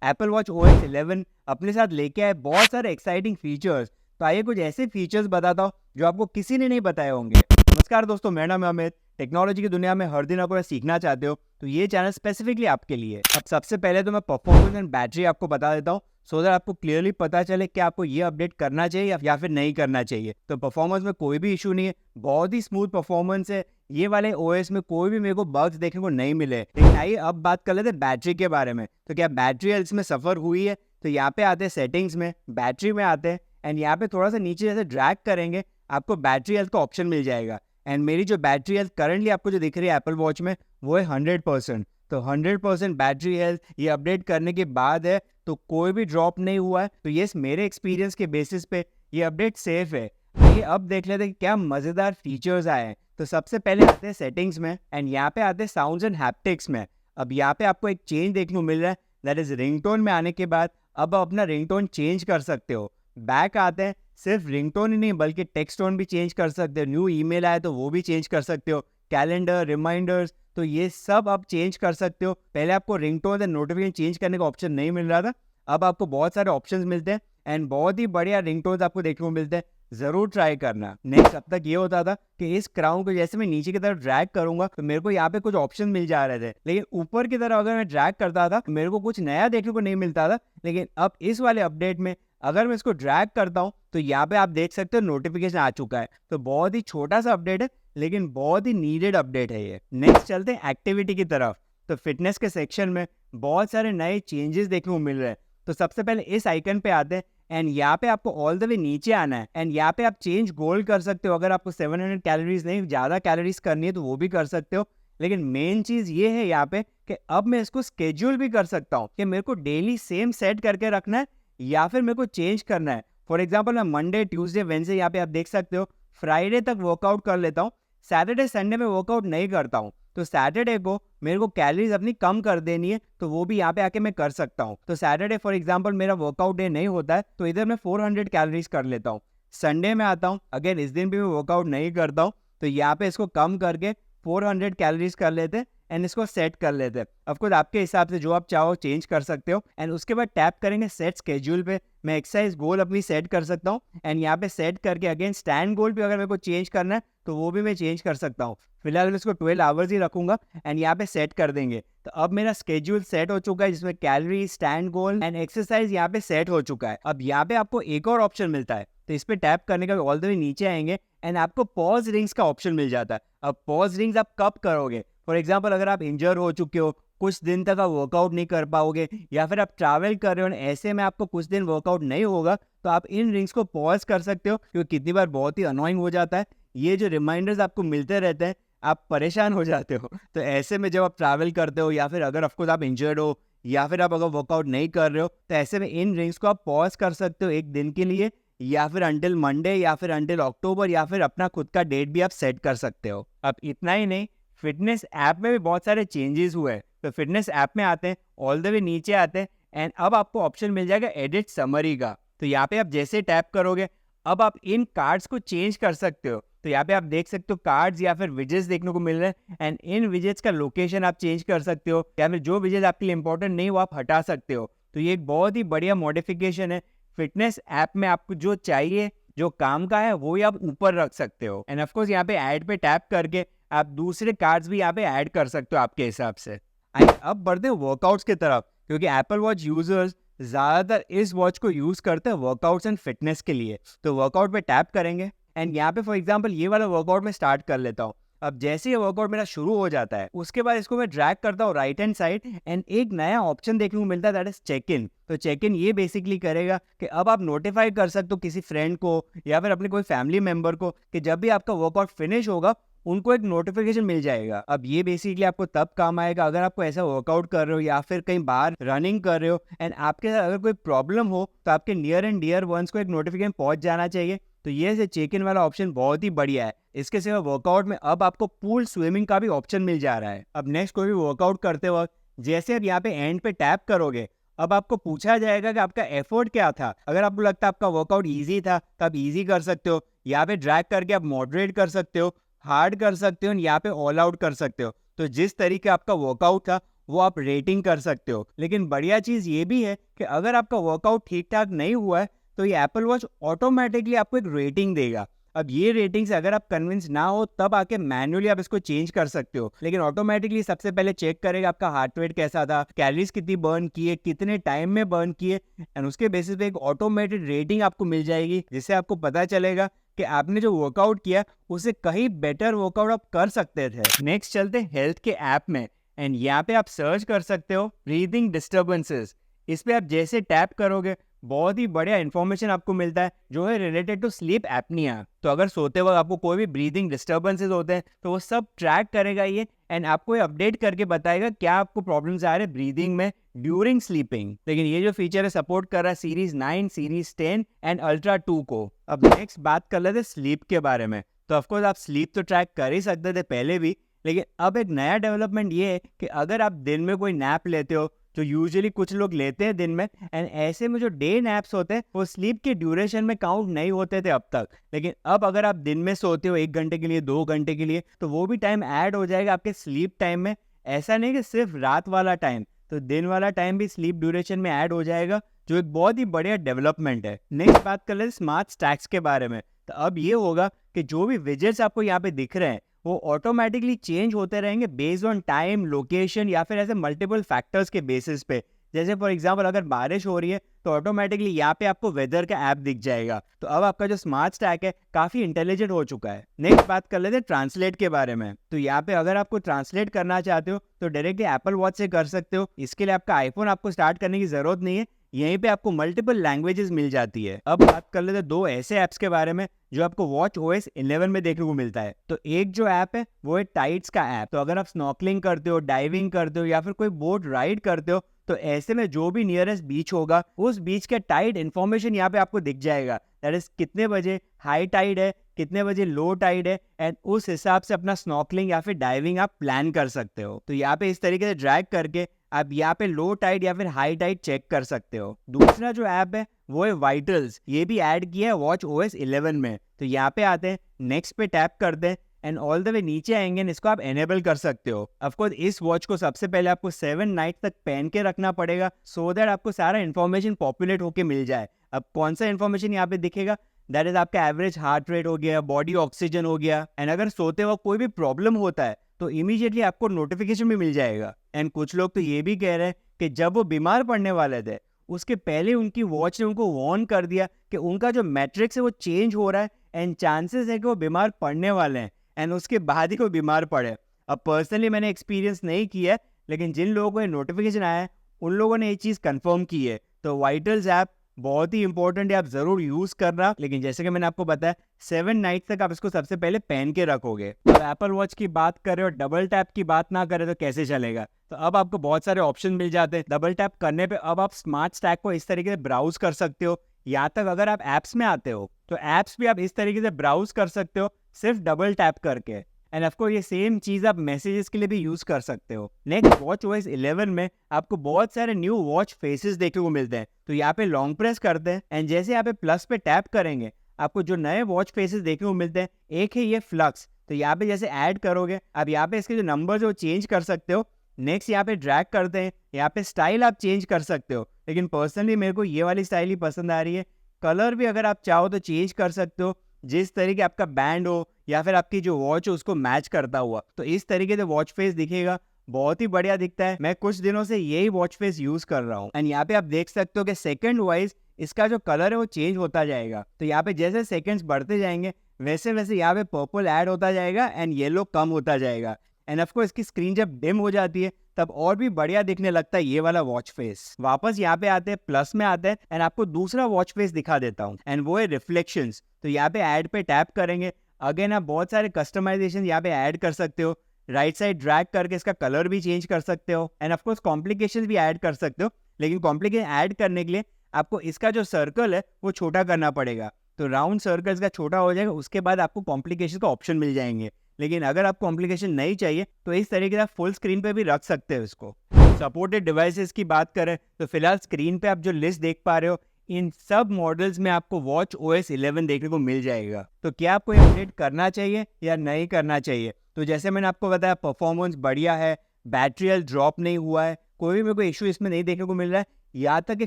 Apple watch OS 11 अपने साथ लेके आए बहुत सारे एक्साइटिंग फीचर्स। तो आइए कुछ ऐसे फीचर्स बताता हूँ जो आपको किसी ने नहीं बताए होंगे। नमस्कार दोस्तों, मेरा नाम है अमित। टेक्नोलॉजी की दुनिया में हर दिन आप अगर सीखना चाहते हो तो ये चैनल स्पेसिफिकली आपके लिए है। अब सबसे पहले तो मैं परफॉर्मेंस एंड बैटरी आपको बता देता हूँ, सो दैट आपको क्लियरली पता चले कि आपको ये अपडेट करना चाहिए या फिर नहीं करना चाहिए। तो परफॉर्मेंस में कोई भी इशू नहीं है, बहुत ही स्मूथ परफॉर्मेंस है। ये वाले ओएस में कोई भी मेरे को बग्स देखने को नहीं मिले। लेकिन आइए अब बात कर लेते हैं बैटरी के बारे में। तो क्या बैटरी हेल्थ में सफर हुई है? तो यहाँ पे आते हैं सेटिंग्स में, बैटरी में आते हैं एंड यहाँ पे थोड़ा सा नीचे जैसे ड्रैग करेंगे आपको बैटरी हेल्थ का ऑप्शन मिल जाएगा। एंड मेरी जो बैटरी हेल्थ करंटली आपको जो दिख रही है एप्पल वॉच में वो है 100%। तो 100% बैटरी हेल्थ ये अपडेट करने के बाद है, तो कोई भी ड्रॉप नहीं हुआ है। तो ये मेरे एक्सपीरियंस के बेसिस पे ये अपडेट सेफ है। ये अब देख लेते हैं क्या मज़ेदार फीचर्स आए हैं। तो सबसे पहले आते हैं सेटिंग्स में एंड यहाँ पे आते हैं साउंड्स एंड हैप्टिक्स में। अब यहाँ पे आपको एक चेंज देखने को मिल रहा है, दैट इज रिंगटोन में आने के बाद अब आप अपना रिंगटोन चेंज कर सकते हो। बैक आते हैं, सिर्फ रिंगटोन ही नहीं बल्कि टेक्स्ट टोन भी चेंज कर सकते हो। न्यू ईमेल आए तो वो भी चेंज कर सकते हो, कैलेंडर, रिमाइंडर्स, तो ये सब आप चेंज कर सकते हो। पहले आपको रिंगटोन एंड नोटिफिकेशन चेंज करने का ऑप्शन नहीं मिल रहा था, अब आपको बहुत सारे ऑप्शंस मिलते हैं एंड बहुत ही बढ़िया रिंगटोन्स आपको देखने को मिलते हैं। जरूर ट्राई करना। नेक्स्ट अब तक ये होता था कि इस क्राउन को जैसे मैं नीचे की तरफ ड्रैग करूंगा तो मेरे को यहाँ पे कुछ ऑप्शन मिल जा रहे थे, लेकिन ऊपर की तरफ अगर मैं ड्रैग करता था तो मेरे को कुछ नया देखने को नहीं मिलता था। लेकिन अब इस वाले अपडेट में अगर मैं इसको ड्रैग करता हूँ तो यहाँ पे आप देख सकते हो नोटिफिकेशन आ चुका है। तो बहुत ही छोटा सा अपडेट है लेकिन बहुत ही नीडेड अपडेट है ये। नेक्स्ट चलते हैं एक्टिविटी की तरफ। तो फिटनेस के सेक्शन में बहुत सारे नए चेंजेस देखने को मिल रहे हैं। तो सबसे पहले इस आइकन पे आते हैं एंड यहाँ पे आपको ऑल द वे नीचे आना है एंड यहाँ पे आप चेंज गोल कर सकते हो। अगर आपको 700 कैलोरीज नहीं ज़्यादा कैलोरीज करनी है तो वो भी कर सकते हो। लेकिन मेन चीज़ ये है यहाँ पे कि अब मैं इसको स्केड्यूल भी कर सकता हूँ कि मेरे को डेली सेम सेट करके रखना है या फिर मेरे को चेंज करना है। फॉर एग्जाम्पल मैं मंडे, ट्यूसडे, वेडनेसडे यहाँ पे आप देख सकते हो फ्राइडे तक वर्कआउट कर लेता हूँ, सैटरडे संडे में वर्कआउट नहीं करता हूँ। तो सैटरडे को मेरे को कैलोरीज अपनी कम कर देनी है तो वो भी यहाँ पे आके मैं कर सकता हूँ। तो सैटरडे फॉर एग्जांपल मेरा वर्कआउट डे नहीं होता है तो इधर मैं 400 कैलोरीज कर लेता हूँ। संडे में आता हूँ, अगेन इस दिन भी मैं वर्कआउट नहीं करता हूँ तो यहाँ पे इसको कम करके 400 कैलोरीज कर लेते हैं एंड इसको सेट कर लेते हैं। ऑफकोर्स आपके हिसाब से जो आप चाहो चेंज कर सकते हो। एंड उसके बाद टैप करेंगे सेट स्केड्यूल पे, मैं एक्सरसाइज गोल अपनी सेट कर सकता हूँ एंड यहाँ पे सेट करके अगेन स्टैंड गोल पे अगर मेरे को चेंज करना है तो वो भी मैं चेंज कर सकता हूँ। फिलहाल मैं इसको 12 आवर्स ही रखूंगा एंड यहाँ पे सेट कर देंगे। तो अब मेरा स्केड्यूल सेट हो चुका है जिसमें calorie, stand goal and exercise यहाँ पे सेट हो चुका है। अब यहाँ पे आपको एक और ऑप्शन मिलता है, तो इस पे टैप करने का ऑल द वे नीचे आएंगे एंड आपको पॉज रिंग्स का ऑप्शन मिल जाता है। अब पॉज रिंग्स आप कब करोगे? फॉर एग्जाम्पल अगर आप इंजर हो चुके हो, कुछ दिन तक आप वर्कआउट नहीं कर पाओगे या फिर आप ट्रैवल कर रहे हो ऐसे में आपको कुछ दिन वर्कआउट नहीं होगा तो आप इन रिंग्स को पॉज कर सकते हो, क्योंकि कितनी बार बहुत ही अनोइंग हो जाता है ये जो रिमाइंडर्स आपको मिलते रहते हैं, आप परेशान हो जाते हो। तो ऐसे में जब आप ट्रैवल करते हो या फिर अगर ऑफकोर्स आप इंजर्ड हो या फिर आप अगर वर्कआउट नहीं कर रहे हो तो ऐसे में इन रिंग्स को आप पॉज कर सकते हो एक दिन के लिए या फिर अंटिल मंडे या फिर अंटिल अक्टूबर या फिर अपना खुद का डेट भी आप सेट कर सकते हो। अब इतना ही नहीं, फिटनेस ऐप में भी बहुत सारे चेंजेस हुए हैं। तो फिटनेस ऐप में आते हैं, ऑल द वे नीचे आते हैं एंड अब आपको ऑप्शन मिल जाएगा एडिट समरी का। तो यहाँ पे आप जैसे टैप करोगे अब आप इन कार्ड्स को चेंज कर सकते हो। तो यहाँ पे आप देख सकते हो कार्ड्स या फिर विजेट्स देखने को मिल रहे हैं एंड इन विजेट्स का लोकेशन आप चेंज कर सकते हो या फिर जो विजेट आपके लिए इंपॉर्टेंट नहीं वो आप हटा सकते हो। तो ये एक बहुत ही बढ़िया मॉडिफिकेशन है। फिटनेस ऐप में आपको जो चाहिए, जो काम का है वो ही आप ऊपर रख सकते हो एंड ऑफकोर्स यहाँ पे ऐड पे टैप करके आप दूसरे कार्ड्स भी यहाँ पे ऐड कर सकते हो आपके हिसाब से। अब बढ़ते हैं वर्कआउट्स की तरफ, क्योंकि एप्पल वॉच यूजर्स ज्यादातर इस वॉच को यूज करते हैं वर्कआउट्स एंड फिटनेस के लिए। तो वर्कआउट पे टैप करेंगे एंड यहाँ पे फॉर एग्जांपल ये वाला वर्कआउट में स्टार्ट कर लेता हूँ। अब जैसे ये वर्कआउट मेरा शुरू हो जाता है उसके बाद इसको मैं ड्रैग करता हूँ राइट हैंड साइड एंड एक नया ऑप्शन देखने को मिलता है, दैट इज चेक इन। तो चेक इन ये बेसिकली करेगा कि अब आप नोटिफाई कर सकते हो किसी फ्रेंड को या फिर अपने कोई फैमिली मेंबर को कि जब भी आपका वर्कआउट फिनिश होगा उनको एक नोटिफिकेशन मिल जाएगा। अब ये बेसिकली आपको तब काम आएगा अगर आपको ऐसा वर्कआउट कर रहे हो या फिर कहीं बाहर रनिंग कर रहे हो एंड आपके साथ अगर कोई प्रॉब्लम हो तो आपके नियर एंड डियर वंस को एक नोटिफिकेशन पहुंच जाना चाहिए। तो ये से चेक इन वाला ऑप्शन बहुत ही बढ़िया है। इसके सिवा वर्कआउट में अब आपको पूल स्विमिंग का भी ऑप्शन मिल जा रहा है। अब नेक्स्ट कोई भी वर्कआउट करते वक्त जैसे आप यहाँ पे एंड पे टैप करोगे अब आपको पूछा जाएगा कि आपका एफर्ट क्या था। अगर आपको लगता है आपका वर्कआउट इजी था तो आप इजी कर सकते हो, यहाँ पे ड्रैग करके आप मॉडरेट कर सकते हो, हार्ड कर सकते हो, यहाँ पे ऑल आउट कर सकते हो। तो जिस तरीके आपका वर्कआउट था वो आप रेटिंग कर सकते हो। लेकिन बढ़िया चीज़ ये भी है कि अगर आपका वर्कआउट ठीक ठाक नहीं हुआ है तो ये एप्पल वॉच ऑटोमेटिकली आपको एक रेटिंग देगा। अब ये रेटिंग से अगर आप कन्विंस ना हो तब आके मैन्युअली आप इसको चेंज कर सकते हो, लेकिन ऑटोमेटिकली सबसे पहले चेक करेगा आपका हार्ट रेट कैसा था, कैलोरीज कितनी बर्न की है, कितने टाइम में बर्न किए, एंड उसके बेसिस पे एक ऑटोमेटेड रेटिंग आपको मिल जाएगी, जिससे आपको पता चलेगा कि आपने जो वर्कआउट किया उससे कहीं बेटर वर्कआउट आप कर सकते थे। नेक्स्ट चलते हैं हेल्थ के ऐप में, एंड यहाँ पे आप सर्च कर सकते हो ब्रीदिंग डिस्टर्बेंसेस। इस पे आप जैसे टैप करोगे बहुत ही बढ़िया इंफॉर्मेशन आपको मिलता है जो है रिलेटेड टू स्लीप एपनिया। तो अगर सोते वक्त आपको कोई भी ब्रीदिंग डिस्टर्बेंसेस होते हैं तो वो सब ट्रैक करेगा ये, एंड आपको ये अपडेट करके बताएगा क्या आपको प्रॉब्लम्स आ रहे हैं ब्रीदिंग में ड्यूरिंग स्लीपिंग। लेकिन ये जो फीचर है सपोर्ट कर रहा है सीरीज 9, सीरीज 10 एंड अल्ट्रा 2 को। अब नेक्स्ट बात कर लेते हैं स्लीप के बारे में। तो ऑफकोर्स आप स्लीप तो ट्रैक कर ही सकते थे पहले भी, लेकिन अब एक नया डेवलपमेंट ये है कि अगर आप दिन में कोई नैप लेते हो, जो यूजुअली कुछ लोग लेते हैं दिन में, एंड ऐसे में जो डे नैप्स होते हैं वो स्लीप के ड्यूरेशन में काउंट नहीं होते थे अब तक, लेकिन अब अगर आप दिन में सोते हो 1 घंटे के लिए, 2 घंटे के लिए, तो वो भी टाइम ऐड हो जाएगा आपके स्लीप टाइम में। ऐसा नहीं कि सिर्फ रात वाला टाइम, तो दिन वाला टाइम भी स्लीप ड्यूरेशन में ऐड हो जाएगा, जो एक बहुत ही बढ़िया डेवलपमेंट है। नेक्स्ट बात कर लेते स्मार्ट स्टैक्स के बारे में। तो अब ये होगा कि जो भी विजेट्स आपको यहाँ पे दिख रहे हैं वो ऑटोमेटिकली चेंज होते रहेंगे बेस्ड ऑन टाइम, लोकेशन या फिर ऐसे मल्टीपल फैक्टर्स के बेसिस पे। जैसे फॉर एग्जांपल अगर बारिश हो रही है तो ऑटोमेटिकली यहाँ पे आपको वेदर का ऐप दिख जाएगा। तो अब आपका जो स्मार्ट स्टैक है काफी इंटेलिजेंट हो चुका है। नेक्स्ट बात कर लेते हैं ट्रांसलेट के बारे में। तो यहाँ पे अगर आपको ट्रांसलेट करना चाहते हो तो डायरेक्टली एप्पल वॉच से कर सकते हो। इसके लिए आपका आईफोन आपको स्टार्ट करने की जरूरत नहीं है, यहीं पे आपको मल्टीपल लैंग्वेजेस मिल जाती है। अब बात कर लेते हैं 2 ऐसे ऐप्स के बारे में जो आपको वॉच ओएस 11 में देखने को मिलता है। तो एक जो ऐप है वो है टाइड्स का ऐप। तो अगर आप स्नॉर्कलिंग करते हो, डाइविंग करते हो या फिर कोई बोट राइड करते हो, तो ऐसे में जो भी नियरेस्ट बीच होगा उस बीच के टाइड इन्फॉर्मेशन यहाँ पे आपको दिख जाएगा। दैट इज कितने बजे हाई टाइड है, कितने बजे लो टाइड है, एंड उस हिसाब से अपना स्नॉर्कलिंग या फिर डाइविंग आप प्लान कर सकते हो। तो यहाँ पे इस तरीके से ड्रैग करके आप यहाँ पे लो टाइड या फिर हाई टाइड चेक कर सकते हो। दूसरा जो ऐप है वो है वाइटल्स। ये भी ऐड किया है वॉच ओएस 11 में। तो यहाँ पे आते हैं, नेक्स्ट पे टैप करते हैं एंड ऑल द वे नीचे आएंगे, इसको आप एनेबल कर सकते हो। ऑफकोर्स इस वॉच को सबसे पहले आपको 7 नाइट तक पहन के रखना पड़ेगा सो दैट आपको सारा इन्फॉर्मेशन पॉपुलेट होके मिल जाए। अब कौन सा इन्फॉर्मेशन यहाँ पे दिखेगा, दैट इज आपका एवरेज हार्ट रेट हो गया, बॉडी ऑक्सीजन हो गया, एंड अगर सोते वक्त कोई भी प्रॉब्लम होता है तो इमीडिएटली आपको नोटिफिकेशन भी मिल जाएगा। एंड कुछ लोग तो ये भी कह रहे हैं कि जब वो बीमार पड़ने वाले थे उसके पहले उनकी वॉच ने उनको वार्न कर दिया कि उनका जो मैट्रिक्स है वो चेंज हो रहा है एंड चांसेस है कि वो बीमार पड़ने वाले हैं, एंड उसके बाद ही कोई बीमार पड़े। अब पर्सनली मैंने एक्सपीरियंस नहीं किया है, लेकिन जिन लोगों को नोटिफिकेशन आया है उन लोगों ने ये चीज़ कंफर्म की है। तो वाइटल्स ऐप बहुत ही इंपॉर्टेंट है, आप जरूर यूज करना। लेकिन जैसे कि मैंने आपको बताया 7 नाइट तक आप इसको सबसे पहले पहन के रखोगे। अब एप्पल वॉच की बात करें और डबल टैप की बात ना करें तो कैसे चलेगा। तो अब आपको बहुत सारे ऑप्शन मिल जाते हैं। डबल टैप करने पे अब आप स्मार्ट स्टैक को इस तरीके से ब्राउज कर सकते हो। यहाँ तक अगर आप एप्स में आते हो तो एप्स भी आप इस तरीके से ब्राउज कर सकते हो सिर्फ डबल टैप करके। एंड ऑफ कोर्स ये सेम चीज आप मैसेजेस के लिए भी यूज कर सकते हो। नेक्स्ट वॉच ओएस 11 में आपको बहुत सारे न्यू वॉच फेसेस देखने को मिलते हैं। तो यहाँ पे लॉन्ग प्रेस करते हैं एंड जैसे यहाँ पे प्लस पे टैप करेंगे आपको जो नए वॉच फेसेस देखने को मिलते हैं, एक है ये फ्लक्स। तो यहाँ पे जैसे ऐड करोगे आप यहाँ पे इसके जो नंबर वो चेंज कर सकते हो। नेक्स्ट यहाँ पे ड्रैग करते हैं, यहाँ पे स्टाइल आप चेंज कर सकते हो, लेकिन पर्सनली मेरे को ये वाली स्टाइल ही पसंद आ रही है। कलर भी अगर आप चाहो तो चेंज कर सकते हो, जिस तरीके आपका बैंड हो या फिर आपकी जो वॉच हो उसको मैच करता हुआ। तो इस तरीके से वॉच फेस दिखेगा, बहुत ही बढ़िया दिखता है। मैं कुछ दिनों से यही वॉच फेस यूज कर रहा हूँ। एंड यहाँ पे आप देख सकते हो कि सेकंड वाइज इसका जो कलर है वो चेंज होता जाएगा। तो यहाँ पे जैसे सेकंड्स बढ़ते जाएंगे वैसे वैसे यहाँ पे पर्पल ऐड होता जाएगा एंड येलो कम होता जाएगा। एंड ऑफ कोर्स इसकी स्क्रीन जब डिम हो जाती है तब और भी बढ़िया दिखने लगता है ये वाला वॉच फेस। वापस यहाँ पे आते हैं, प्लस में आते हैं एंड आपको दूसरा वॉच फेस दिखा देता हूँ एंड वो है रिफ्लेक्शंस। तो यहाँ पे ऐड पे टैप करेंगे, अगेन आप बहुत सारे कस्टमाइजेशन यहाँ पे ऐड कर सकते हो। राइट साइड ड्रैग करके इसका कलर भी चेंज कर सकते हो एंड ऑफ कोर्स कॉम्प्लिकेशन भी ऐड कर सकते हो। लेकिन कॉम्प्लिकेशन ऐड करने के लिए आपको इसका जो सर्कल है वो छोटा करना पड़ेगा। तो राउंड सर्कल्स का छोटा हो जाएगा, उसके बाद आपको कॉम्प्लिकेशन का ऑप्शन मिल जाएंगे। लेकिन अगर आपको कॉम्प्लिकेशन नहीं चाहिए तो इस तरीके से आप फुल स्क्रीन पे भी रख सकते हो इसको। सपोर्टेड डिवाइसेस की बात करें तो फिलहाल स्क्रीन पे आप जो लिस्ट देख पा रहे हो इन सब मॉडल्स में आपको वॉच ओएस 11 देखने को मिल जाएगा। तो क्या आपको अपडेट करना चाहिए या नहीं करना चाहिए? तो जैसे मैंने आपको बताया परफॉर्मेंस बढ़िया है, बैटरी हेल्थ ड्रॉप नहीं हुआ है, कोई भी मेरे को इशू इसमें नहीं देखने को मिल रहा है। यहाँ तक कि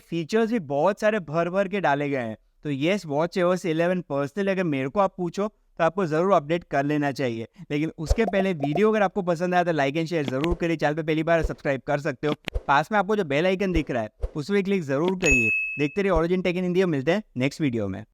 फीचर्स भी बहुत सारे भर भर के डाले गए हैं। तो येस, वॉचOS 11 पर्सनली अगर मेरे को आप पूछो तो आपको ज़रूर अपडेट कर लेना चाहिए। लेकिन उसके पहले वीडियो अगर आपको पसंद आया तो लाइक एंड शेयर ज़रूर करिए। चैनल पे पहली बार सब्सक्राइब कर सकते हो। पास में आपको जो बेल आइकन दिख रहा है उस पर क्लिक ज़रूर करिए। देखते रहिए ओरिजिन टेक इन इंडिया। मिलते हैं नेक्स्ट वीडियो में।